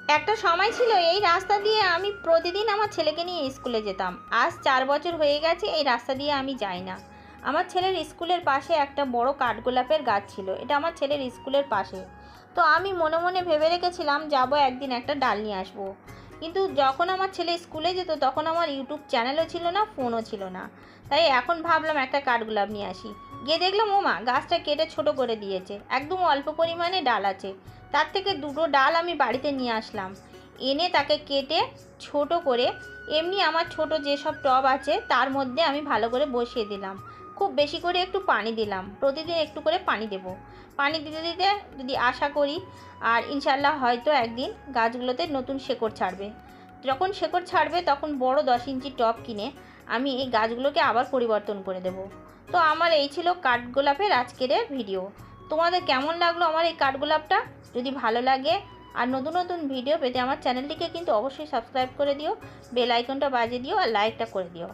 একটা সময় ছিল এই রাস্তা দিয়ে আমি প্রতিদিন আমার ছেলেকে নিয়ে স্কুলে যেতাম। আজ 4 বছর হয়ে গেছে এই রাস্তা দিয়ে আমি যাই না। আমার ছেলের স্কুলের পাশে একটা বড় কাঠগোলাপের গাছ ছিল, এটা আমার ছেলের স্কুলের পাশে। তো আমি মনে মনে ভেবে রেখেছিলাম যাব একদিন একটা ডাল নিয়ে আসবো। কিন্তু যখন আমার ছেলে স্কুলে যেত তখন আমার ইউটিউব চ্যানেলও ছিল না, ফোনও ছিল না। তাই এখন ভাবলাম একটা কাঠগোলাপ নিয়ে আসি। গিয়ে দেখলাম ওমা, গাছটা কেটে ছোট করে দিয়েছে, একদম অল্প পরিমাণে ডাল আছে। তার থেকে দুটো ডাল আমি বাড়িতে নিয়ে আসলাম, এনে তাকে কেটে ছোট করে এমনি আমার ছোট যেসব টব আছে তার মধ্যে আমি ভালো করে বসিয়ে দিলাম। খুব বেশি করে একটু পানি দিলাম, প্রতিদিন একটু করে পানি দেব। পানি দিতে দিতে যদি আশা করি আর ইনশাল্লাহ হয়তো একদিন গাছগুলোতে নতুন শেকড় ছাড়বে। যখন শেকড় ছাড়বে তখন বড় 10 ইঞ্চি টব কিনে আমি এই গাছগুলোকে আবার পরিবর্তন করে দেব। তো আমার এই ছিল কাঠগোলাপের আজকের ভিডিও। তোমাদের কেমন লাগলো আমার এই কাঠগোলাপটা? যদি ভালো লাগে আর নতুন নতুন ভিডিও পেতে আমার চ্যানেলটিকে কিন্তু অবশ্যই সাবস্ক্রাইব করে দিও, বেল আইকনটা বাজিয়ে দিও আর লাইকটা করে দিও।